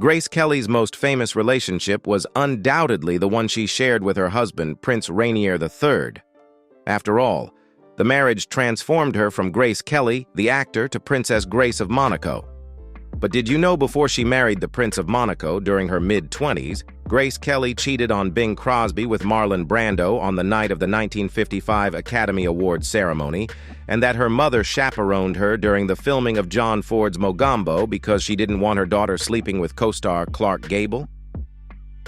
Grace Kelly's most famous relationship was undoubtedly the one she shared with her husband, Prince Rainier III. After all, the marriage transformed her from Grace Kelly, the actor, to Princess Grace of Monaco. But did you know before she married the Prince of Monaco during her mid-20s, Grace Kelly cheated on Bing Crosby with Marlon Brando on the night of the 1955 Academy Awards ceremony, and that her mother chaperoned her during the filming of John Ford's Mogambo because she didn't want her daughter sleeping with co-star Clark Gable?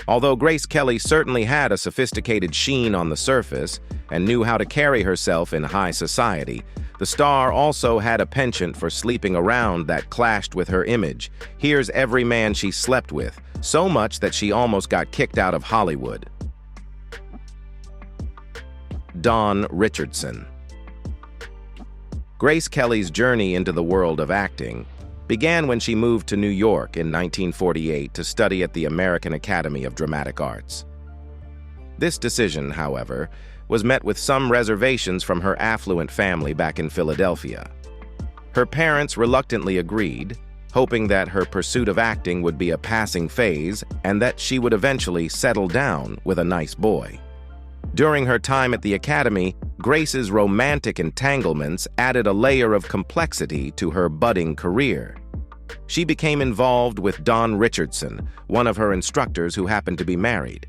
Although Grace Kelly certainly had a sophisticated sheen on the surface and knew how to carry herself in high society, the star also had a penchant for sleeping around that clashed with her image. Here's every man she slept with, so much that she almost got kicked out of Hollywood. Don Richardson. Grace Kelly's journey into the world of acting began when she moved to New York in 1948 to study at the American Academy of Dramatic Arts. This decision, however, was met with some reservations from her affluent family back in Philadelphia. Her parents reluctantly agreed, hoping that her pursuit of acting would be a passing phase and that she would eventually settle down with a nice boy. During her time at the Academy, Grace's romantic entanglements added a layer of complexity to her budding career. She became involved with Don Richardson, one of her instructors who happened to be married.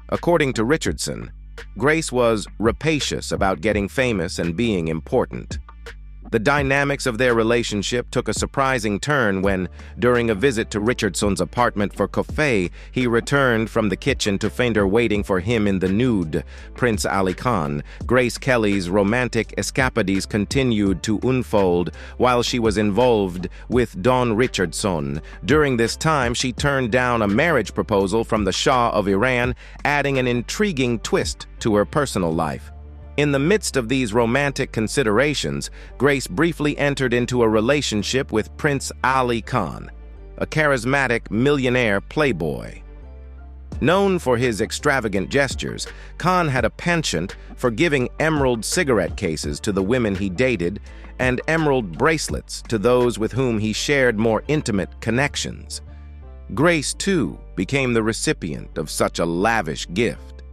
According to Richardson, Grace was rapacious about getting famous and being important. The dynamics of their relationship took a surprising turn when, during a visit to Richardson's apartment for coffee, he returned from the kitchen to find her waiting for him in the nude. Prince Ali Khan. Grace Kelly's romantic escapades continued to unfold while she was involved with Don Richardson. During this time, she turned down a marriage proposal from the Shah of Iran, adding an intriguing twist to her personal life. In the midst of these romantic considerations, Grace briefly entered into a relationship with Prince Ali Khan, a charismatic millionaire playboy. Known for his extravagant gestures, Khan had a penchant for giving emerald cigarette cases to the women he dated and emerald bracelets to those with whom he shared more intimate connections. Grace, too, became the recipient of such a lavish gift.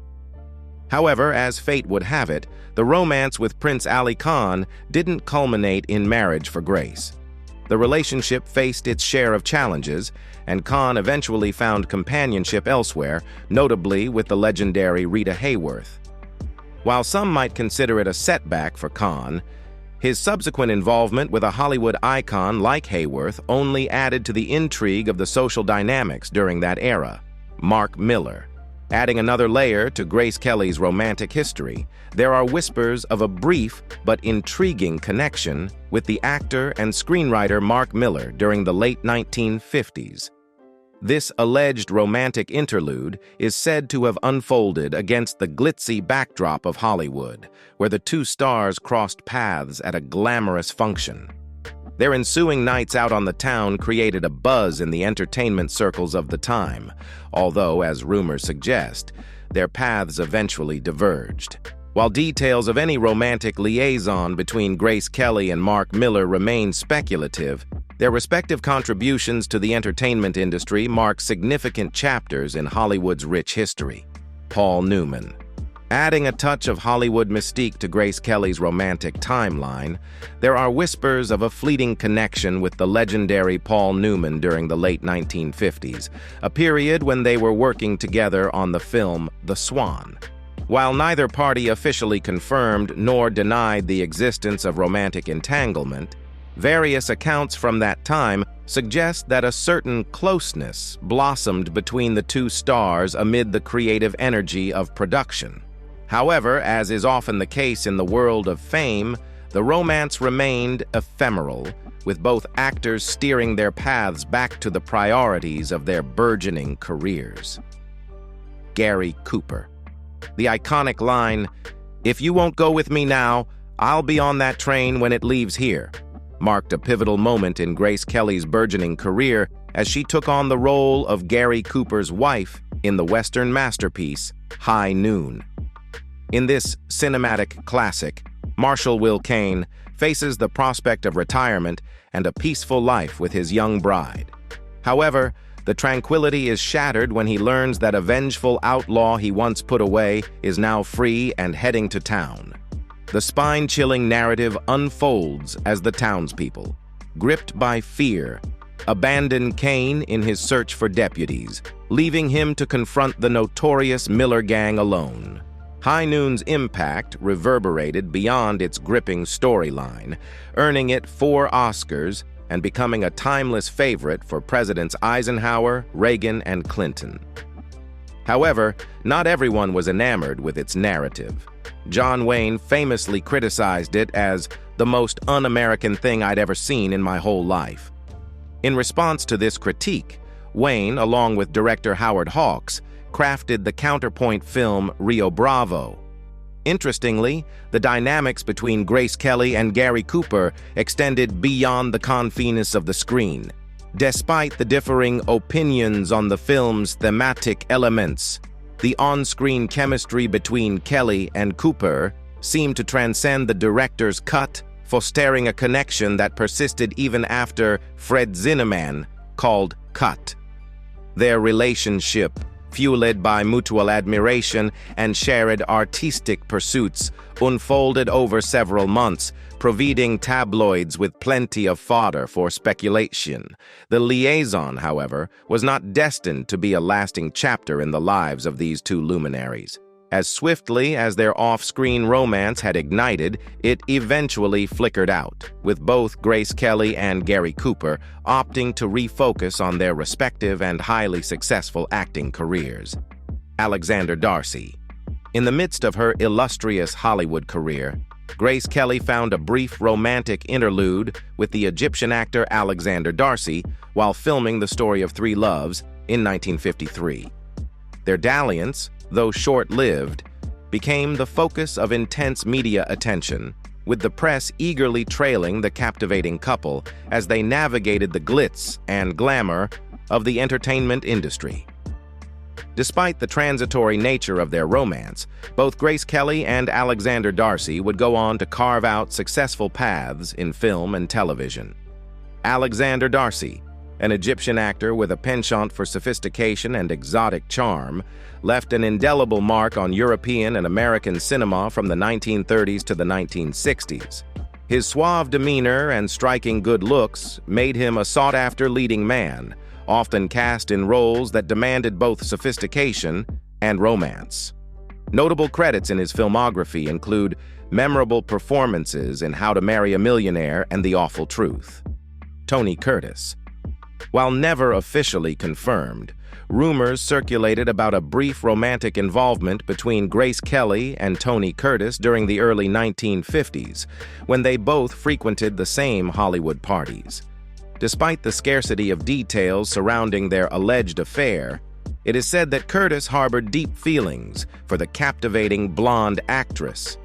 However, as fate would have it, the romance with Prince Ali Khan didn't culminate in marriage for Grace. The relationship faced its share of challenges, and Khan eventually found companionship elsewhere, notably with the legendary Rita Hayworth. While some might consider it a setback for Khan, his subsequent involvement with a Hollywood icon like Hayworth only added to the intrigue of the social dynamics during that era. Mark Miller. Adding another layer to Grace Kelly's romantic history, there are whispers of a brief but intriguing connection with the actor and screenwriter Mark Miller during the late 1950s. This alleged romantic interlude is said to have unfolded against the glitzy backdrop of Hollywood, where the two stars crossed paths at a glamorous function. Their ensuing nights out on the town created a buzz in the entertainment circles of the time, although, as rumors suggest, their paths eventually diverged. While details of any romantic liaison between Grace Kelly and Mark Miller remain speculative, their respective contributions to the entertainment industry mark significant chapters in Hollywood's rich history. Paul Newman. Adding a touch of Hollywood mystique to Grace Kelly's romantic timeline, there are whispers of a fleeting connection with the legendary Paul Newman during the late 1950s, a period when they were working together on the film The Swan. While neither party officially confirmed nor denied the existence of romantic entanglement, various accounts from that time suggest that a certain closeness blossomed between the two stars amid the creative energy of production. However, as is often the case in the world of fame, the romance remained ephemeral, with both actors steering their paths back to the priorities of their burgeoning careers. Gary Cooper. The iconic line, "If you won't go with me now, I'll be on that train when it leaves here," marked a pivotal moment in Grace Kelly's burgeoning career as she took on the role of Gary Cooper's wife in the Western masterpiece, High Noon. In this cinematic classic, Marshall Will Kane faces the prospect of retirement and a peaceful life with his young bride. However, The tranquility is shattered when he learns that a vengeful outlaw he once put away is now free and heading to town. The spine-chilling narrative unfolds as the townspeople, gripped by fear, abandon Kane in his search for deputies, leaving him to confront the notorious Miller Gang alone. High Noon's impact reverberated beyond its gripping storyline, earning it 4 Oscars and becoming a timeless favorite for Presidents Eisenhower, Reagan, and Clinton. However, not everyone was enamored with its narrative. John Wayne famously criticized it as the most un-American thing I'd ever seen in my whole life. In response to this critique, Wayne, along with director Howard Hawks, crafted the counterpoint film Rio Bravo. Interestingly, the dynamics between Grace Kelly and Gary Cooper extended beyond the confines of the screen. Despite the differing opinions on the film's thematic elements, the on-screen chemistry between Kelly and Cooper seemed to transcend the director's cut, fostering a connection that persisted even after Fred Zinnemann called Cut. Their relationship, fueled by mutual admiration and shared artistic pursuits, unfolded over several months, providing tabloids with plenty of fodder for speculation. The liaison, however, was not destined to be a lasting chapter in the lives of these two luminaries. As swiftly as their off-screen romance had ignited, it eventually flickered out, with both Grace Kelly and Gary Cooper opting to refocus on their respective and highly successful acting careers. Alexander Darcy. In the midst of her illustrious Hollywood career, Grace Kelly found a brief romantic interlude with the Egyptian actor Alexander Darcy while filming The Story of Three Loves in 1953. Their dalliance, though short-lived, became the focus of intense media attention, with the press eagerly trailing the captivating couple as they navigated the glitz and glamour of the entertainment industry. Despite the transitory nature of their romance, both Grace Kelly and Alexander Darcy would go on to carve out successful paths in film and television. Alexander Darcy, an Egyptian actor with a penchant for sophistication and exotic charm, left an indelible mark on European and American cinema from the 1930s to the 1960s. His suave demeanor and striking good looks made him a sought-after leading man, often cast in roles that demanded both sophistication and romance. Notable credits in his filmography include memorable performances in How to Marry a Millionaire and The Awful Truth. Tony Curtis. While never officially confirmed, rumors circulated about a brief romantic involvement between Grace Kelly and Tony Curtis during the early 1950s, when they both frequented the same Hollywood parties. Despite the scarcity of details surrounding their alleged affair, it is said that Curtis harbored deep feelings for the captivating blonde actress.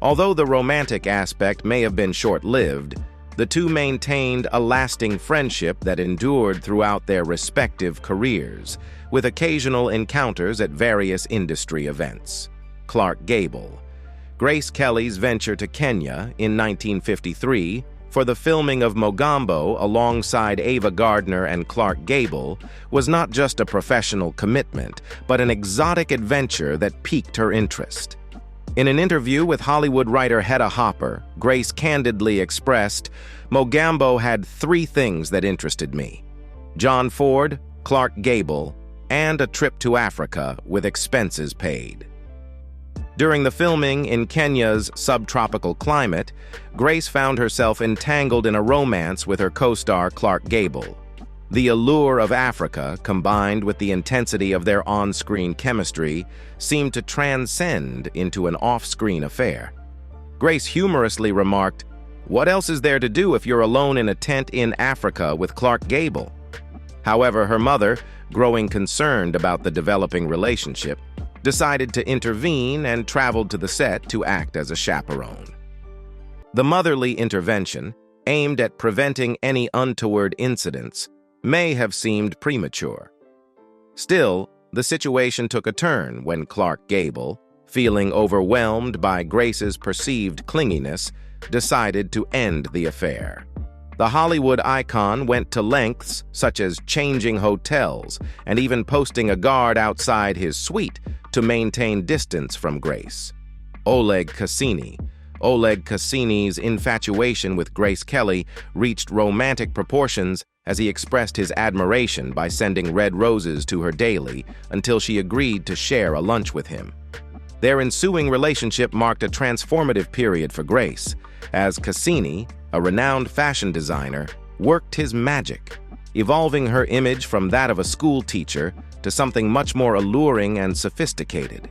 Although the romantic aspect may have been short-lived, the two maintained a lasting friendship that endured throughout their respective careers, with occasional encounters at various industry events. Clark Gable. Grace Kelly's venture to Kenya in 1953 for the filming of Mogambo alongside Ava Gardner and Clark Gable was not just a professional commitment, but an exotic adventure that piqued her interest. In an interview with Hollywood writer Hedda Hopper, Grace candidly expressed, "Mogambo had 3 things that interested me: John Ford, Clark Gable, and a trip to Africa with expenses paid." During the filming in Kenya's subtropical climate, Grace found herself entangled in a romance with her co-star Clark Gable. The allure of Africa, combined with the intensity of their on-screen chemistry, seemed to transcend into an off-screen affair. Grace humorously remarked, "What else is there to do if you're alone in a tent in Africa with Clark Gable?" However, her mother, growing concerned about the developing relationship, decided to intervene and traveled to the set to act as a chaperone. The motherly intervention, aimed at preventing any untoward incidents, may have seemed premature. Still, the situation took a turn when Clark Gable, feeling overwhelmed by Grace's perceived clinginess, decided to end the affair. The Hollywood icon went to lengths such as changing hotels and even posting a guard outside his suite to maintain distance from Grace. Oleg Cassini. Oleg Cassini's infatuation with Grace Kelly reached romantic proportions as he expressed his admiration by sending red roses to her daily until she agreed to share a lunch with him. Their ensuing relationship marked a transformative period for Grace, as Cassini, a renowned fashion designer, worked his magic, evolving her image from that of a school teacher to something much more alluring and sophisticated.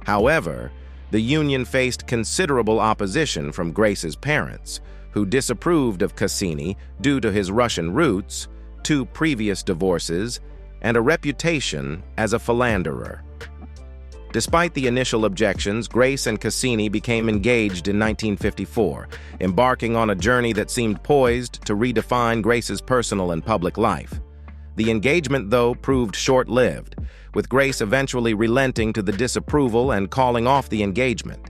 However, the union faced considerable opposition from Grace's parents, who disapproved of Cassini due to his Russian roots, 2 previous divorces, and a reputation as a philanderer. Despite the initial objections, Grace and Cassini became engaged in 1954, embarking on a journey that seemed poised to redefine Grace's personal and public life. The engagement, though, proved short-lived, with Grace eventually relenting to the disapproval and calling off the engagement.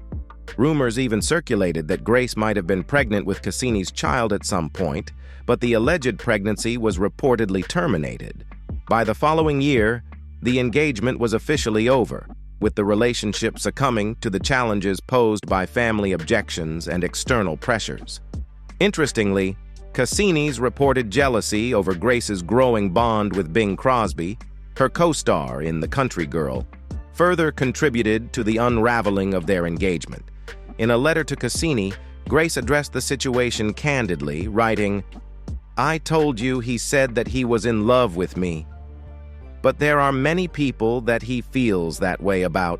Rumors even circulated that Grace might have been pregnant with Cassini's child at some point, but the alleged pregnancy was reportedly terminated. By the following year, the engagement was officially over, with the relationship succumbing to the challenges posed by family objections and external pressures. Interestingly, Cassini's reported jealousy over Grace's growing bond with Bing Crosby, her co-star in The Country Girl, further contributed to the unraveling of their engagement. In a letter to Cassini, Grace addressed the situation candidly, writing, "I told you he said that he was in love with me. But there are many people that he feels that way about.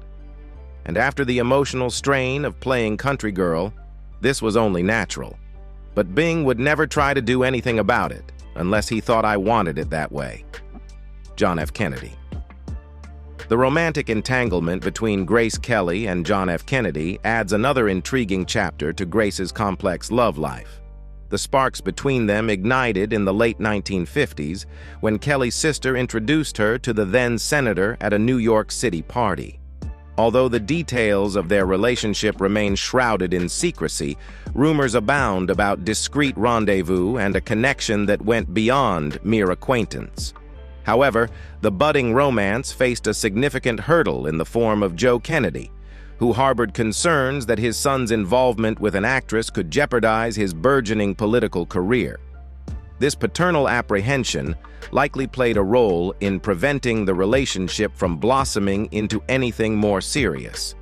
And after the emotional strain of playing Country Girl, this was only natural. But Bing would never try to do anything about it, unless he thought I wanted it that way." John F. Kennedy. The romantic entanglement between Grace Kelly and John F. Kennedy adds another intriguing chapter to Grace's complex love life. The sparks between them ignited in the late 1950s when Kelly's sister introduced her to the then senator at a New York City party. Although the details of their relationship remain shrouded in secrecy, rumors abound about discreet rendezvous and a connection that went beyond mere acquaintance. However, the budding romance faced a significant hurdle in the form of Joe Kennedy, who harbored concerns that his son's involvement with an actress could jeopardize his burgeoning political career. This paternal apprehension likely played a role in preventing the relationship from blossoming into anything more serious.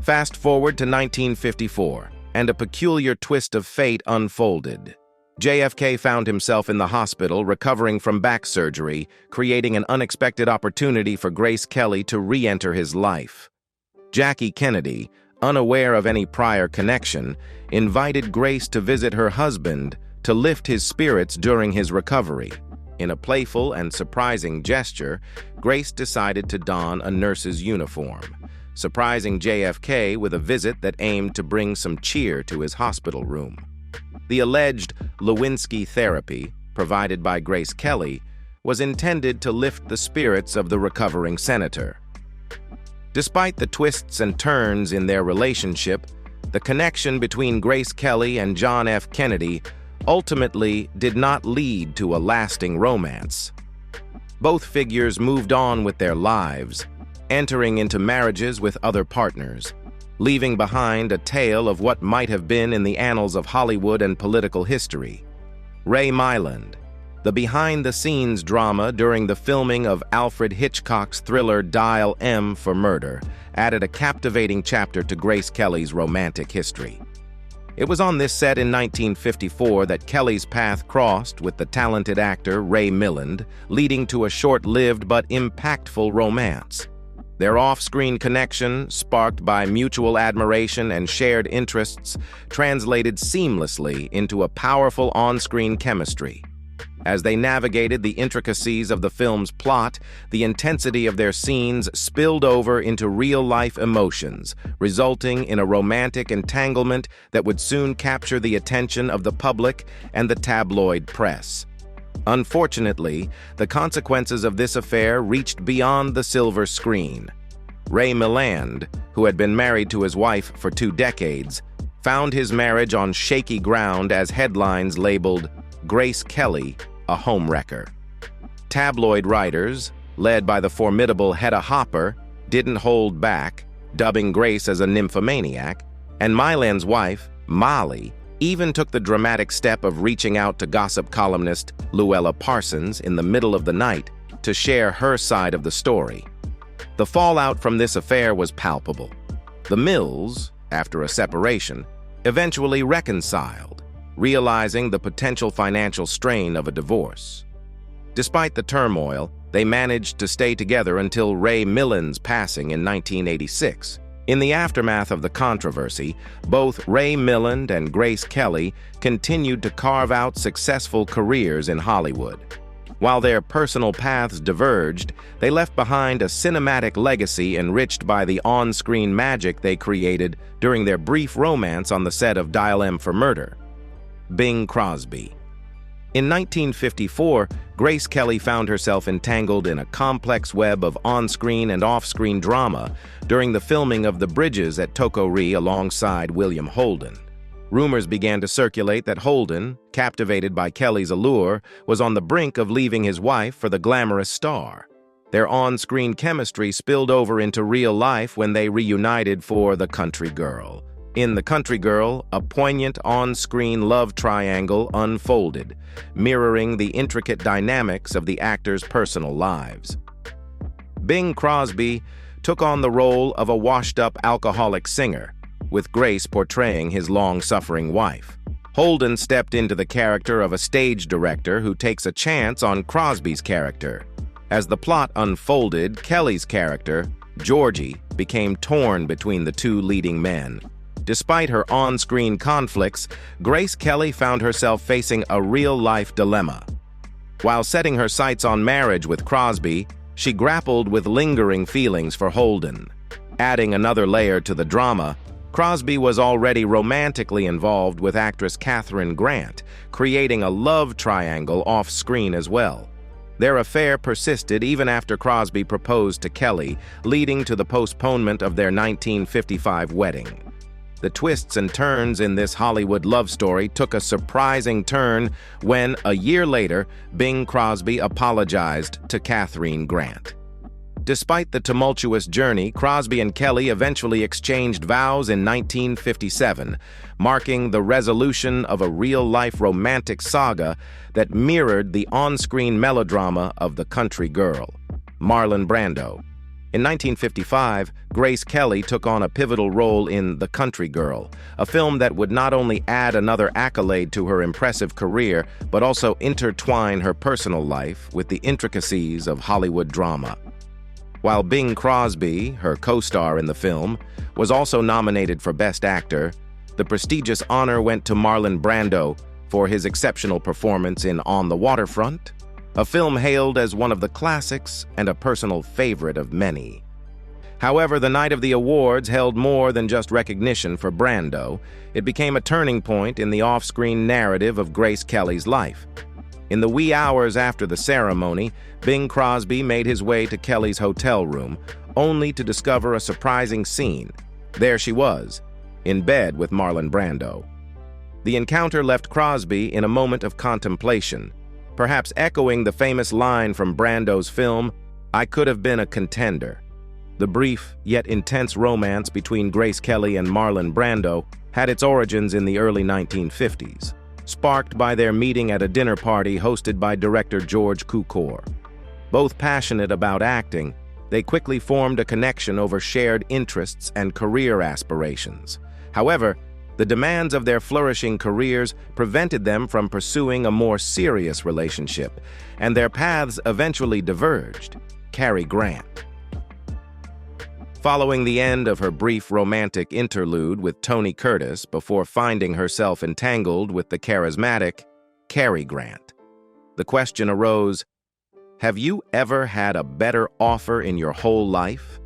Fast forward to 1954, and a peculiar twist of fate unfolded. JFK found himself in the hospital recovering from back surgery, creating an unexpected opportunity for Grace Kelly to re-enter his life. Jackie Kennedy, unaware of any prior connection, invited Grace to visit her husband to lift his spirits during his recovery. In a playful and surprising gesture, Grace decided to don a nurse's uniform, surprising JFK with a visit that aimed to bring some cheer to his hospital room. The alleged Lewinsky therapy, provided by Grace Kelly, was intended to lift the spirits of the recovering senator. Despite the twists and turns in their relationship, the connection between Grace Kelly and John F. Kennedy ultimately did not lead to a lasting romance. Both figures moved on with their lives, entering into marriages with other partners, leaving behind a tale of what might have been in the annals of Hollywood and political history. Ray Milland, the behind-the-scenes drama during the filming of Alfred Hitchcock's thriller Dial M for Murder, added a captivating chapter to Grace Kelly's romantic history. It was on this set in 1954 that Kelly's path crossed with the talented actor Ray Milland, leading to a short-lived but impactful romance. Their off-screen connection, sparked by mutual admiration and shared interests, translated seamlessly into a powerful on-screen chemistry. As they navigated the intricacies of the film's plot, the intensity of their scenes spilled over into real-life emotions, resulting in a romantic entanglement that would soon capture the attention of the public and the tabloid press. Unfortunately, the consequences of this affair reached beyond the silver screen. Ray Milland, who had been married to his wife for 2 decades, found his marriage on shaky ground as headlines labeled, Grace Kelly, a homewrecker. Tabloid writers, led by the formidable Hedda Hopper, didn't hold back, dubbing Grace as a nymphomaniac, and Mylan's wife, Molly, even took the dramatic step of reaching out to gossip columnist Luella Parsons in the middle of the night to share her side of the story. The fallout from this affair was palpable. The Mills, after a separation, eventually reconciled, realizing the potential financial strain of a divorce. Despite the turmoil, they managed to stay together until Ray Milland's passing in 1986. In the aftermath of the controversy, both Ray Milland and Grace Kelly continued to carve out successful careers in Hollywood. While their personal paths diverged, they left behind a cinematic legacy enriched by the on-screen magic they created during their brief romance on the set of Dial M for Murder. Bing Crosby. In 1954, Grace Kelly found herself entangled in a complex web of on-screen and off-screen drama during the filming of The Bridges at Toko-ri alongside William Holden. Rumors began to circulate that Holden, captivated by Kelly's allure, was on the brink of leaving his wife for the glamorous star. Their on-screen chemistry spilled over into real life when they reunited for The Country Girl. In The Country Girl, a poignant on-screen love triangle unfolded, mirroring the intricate dynamics of the actors' personal lives. Bing Crosby took on the role of a washed-up alcoholic singer, with Grace portraying his long-suffering wife. Holden stepped into the character of a stage director who takes a chance on Crosby's character. As the plot unfolded, Kelly's character, Georgie, became torn between the two leading men. Despite her on-screen conflicts, Grace Kelly found herself facing a real-life dilemma. While setting her sights on marriage with Crosby, she grappled with lingering feelings for Holden. Adding another layer to the drama, Crosby was already romantically involved with actress Kathryn Grant, creating a love triangle off-screen as well. Their affair persisted even after Crosby proposed to Kelly, leading to the postponement of their 1955 wedding. The twists and turns in this Hollywood love story took a surprising turn when, a year later, Bing Crosby apologized to Kathryn Grant. Despite the tumultuous journey, Crosby and Kelly eventually exchanged vows in 1957, marking the resolution of a real-life romantic saga that mirrored the on-screen melodrama of The Country Girl. Marlon Brando. In 1955, Grace Kelly took on a pivotal role in The Country Girl, a film that would not only add another accolade to her impressive career, but also intertwine her personal life with the intricacies of Hollywood drama. While Bing Crosby, her co-star in the film, was also nominated for Best Actor, the prestigious honor went to Marlon Brando for his exceptional performance in On the Waterfront, a film hailed as one of the classics and a personal favorite of many. However, the night of the awards held more than just recognition for Brando. It became a turning point in the off-screen narrative of Grace Kelly's life. In the wee hours after the ceremony, Bing Crosby made his way to Kelly's hotel room, only to discover a surprising scene. There she was, in bed with Marlon Brando. The encounter left Crosby in a moment of contemplation, perhaps echoing the famous line from Brando's film, "I could have been a contender." The brief yet intense romance between Grace Kelly and Marlon Brando had its origins in the early 1950s, sparked by their meeting at a dinner party hosted by director George Cukor. Both passionate about acting, they quickly formed a connection over shared interests and career aspirations. However, the demands of their flourishing careers prevented them from pursuing a more serious relationship, and their paths eventually diverged. Cary Grant. Following the end of her brief romantic interlude with Tony Curtis before finding herself entangled with the charismatic Cary Grant, the question arose, have you ever had a better offer in your whole life?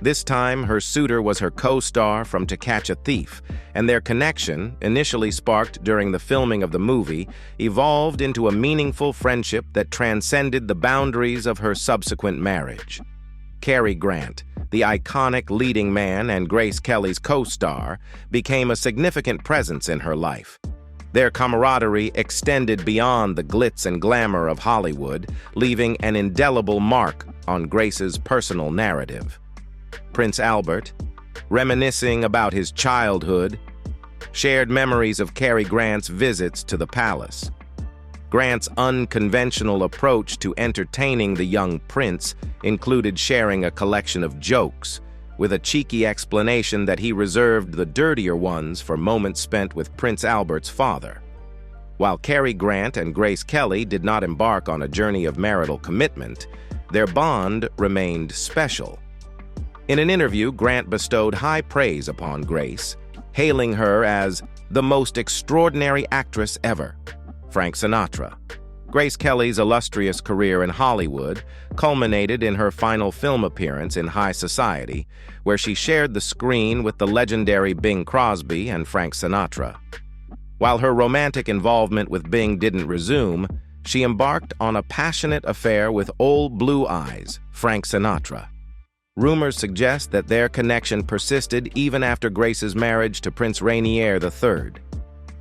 This time, her suitor was her co-star from To Catch a Thief, and their connection, initially sparked during the filming of the movie, evolved into a meaningful friendship that transcended the boundaries of her subsequent marriage. Cary Grant, the iconic leading man and Grace Kelly's co-star, became a significant presence in her life. Their camaraderie extended beyond the glitz and glamour of Hollywood, leaving an indelible mark on Grace's personal narrative. Prince Albert, reminiscing about his childhood, shared memories of Cary Grant's visits to the palace. Grant's unconventional approach to entertaining the young prince included sharing a collection of jokes, with a cheeky explanation that he reserved the dirtier ones for moments spent with Prince Albert's father. While Cary Grant and Grace Kelly did not embark on a journey of marital commitment, their bond remained special. In an interview, Grant bestowed high praise upon Grace, hailing her as the most extraordinary actress ever. Frank Sinatra. Grace Kelly's illustrious career in Hollywood culminated in her final film appearance in High Society, where she shared the screen with the legendary Bing Crosby and Frank Sinatra. While her romantic involvement with Bing didn't resume, she embarked on a passionate affair with Old Blue Eyes, Frank Sinatra. Rumors suggest that their connection persisted even after Grace's marriage to Prince Rainier III.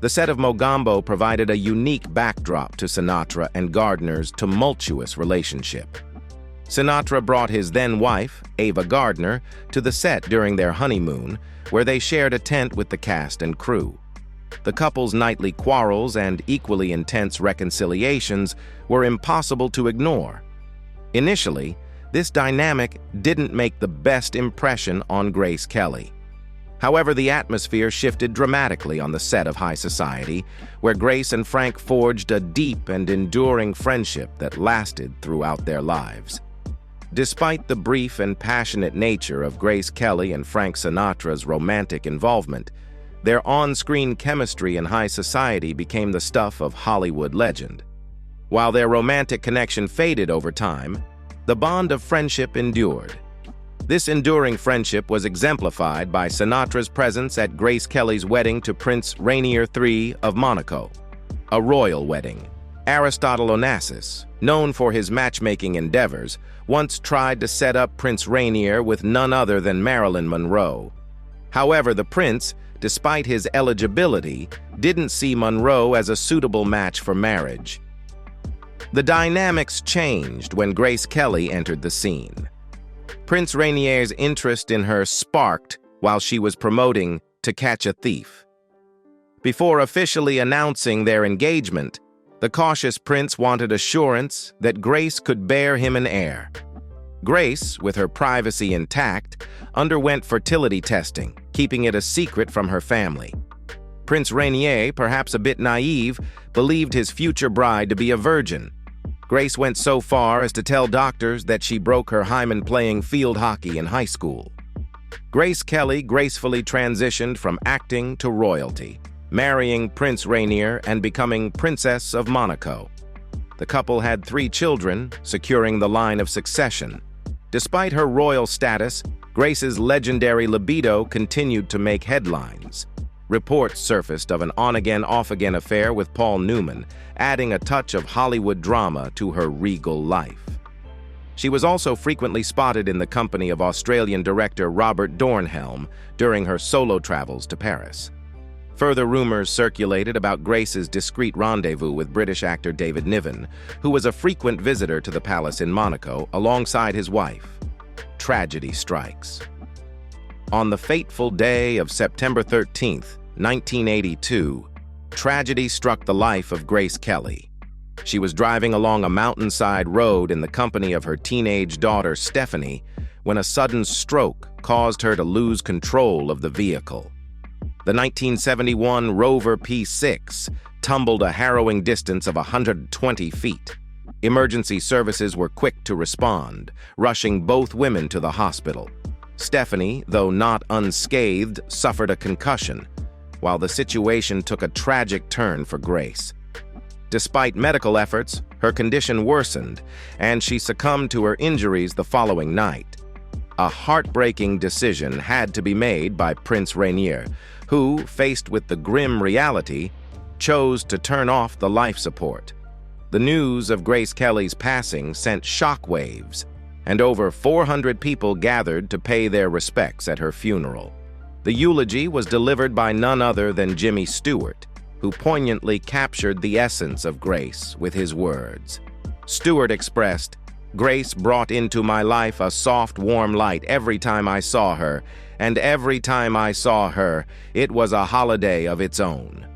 The set of Mogambo provided a unique backdrop to Sinatra and Gardner's tumultuous relationship. Sinatra brought his then-wife, Ava Gardner, to the set during their honeymoon, where they shared a tent with the cast and crew. The couple's nightly quarrels and equally intense reconciliations were impossible to ignore. Initially, this dynamic didn't make the best impression on Grace Kelly. However, the atmosphere shifted dramatically on the set of High Society, where Grace and Frank forged a deep and enduring friendship that lasted throughout their lives. Despite the brief and passionate nature of Grace Kelly and Frank Sinatra's romantic involvement, their on-screen chemistry in High Society became the stuff of Hollywood legend. While their romantic connection faded over time, the bond of friendship endured. This enduring friendship was exemplified by Sinatra's presence at Grace Kelly's wedding to Prince Rainier III of Monaco, a royal wedding. Aristotle Onassis, known for his matchmaking endeavors, once tried to set up Prince Rainier with none other than Marilyn Monroe. However, the prince, despite his eligibility, didn't see Monroe as a suitable match for marriage. The dynamics changed when Grace Kelly entered the scene. Prince Rainier's interest in her sparked while she was promoting To Catch a Thief. Before officially announcing their engagement, the cautious prince wanted assurance that Grace could bear him an heir. Grace, with her privacy intact, underwent fertility testing, keeping it a secret from her family. Prince Rainier, perhaps a bit naive, believed his future bride to be a virgin. Grace went so far as to tell doctors that she broke her hymen playing field hockey in high school. Grace Kelly gracefully transitioned from acting to royalty, marrying Prince Rainier and becoming Princess of Monaco. The couple had 3 children, securing the line of succession. Despite her royal status, Grace's legendary libido continued to make headlines. Reports surfaced of an on-again, off-again affair with Paul Newman, adding a touch of Hollywood drama to her regal life. She was also frequently spotted in the company of Australian director Robert Dornhelm during her solo travels to Paris. Further rumors circulated about Grace's discreet rendezvous with British actor David Niven, who was a frequent visitor to the palace in Monaco alongside his wife. Tragedy strikes. On the fateful day of September 13, 1982, tragedy struck the life of Grace Kelly. She was driving along a mountainside road in the company of her teenage daughter Stephanie when a sudden stroke caused her to lose control of the vehicle. The 1971 Rover P6 tumbled a harrowing distance of 120 feet. Emergency services were quick to respond, rushing both women to the hospital. Stephanie, though not unscathed, suffered a concussion, while the situation took a tragic turn for Grace. Despite medical efforts, her condition worsened, and she succumbed to her injuries the following night. A heartbreaking decision had to be made by Prince Rainier, who, faced with the grim reality, chose to turn off the life support. The news of Grace Kelly's passing sent shockwaves, and over 400 people gathered to pay their respects at her funeral. The eulogy was delivered by none other than Jimmy Stewart, who poignantly captured the essence of Grace with his words. Stewart expressed, "Grace brought into my life a soft, warm light every time I saw her, and every time I saw her, it was a holiday of its own."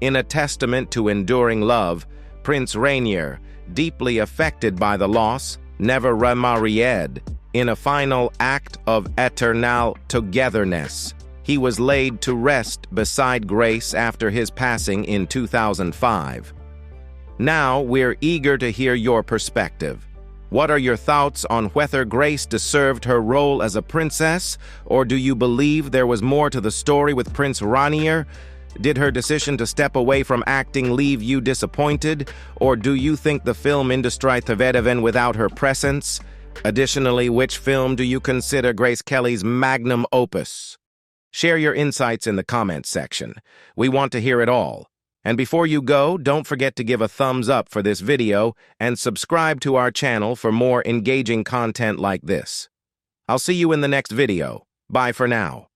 In a testament to enduring love, Prince Rainier, deeply affected by the loss, never remarried. In a final act of eternal togetherness, he was laid to rest beside Grace after his passing in 2005. Now, we're eager to hear your perspective. What are your thoughts on whether Grace deserved her role as a princess, or do you believe there was more to the story with Prince Rainier? Did her decision to step away from acting leave you disappointed, or do you think the film industry thrived without her presence? Additionally, which film do you consider Grace Kelly's magnum opus? Share your insights in the comments section. We want to hear it all. And before you go, don't forget to give a thumbs up for this video and subscribe to our channel for more engaging content like this. I'll see you in the next video. Bye for now.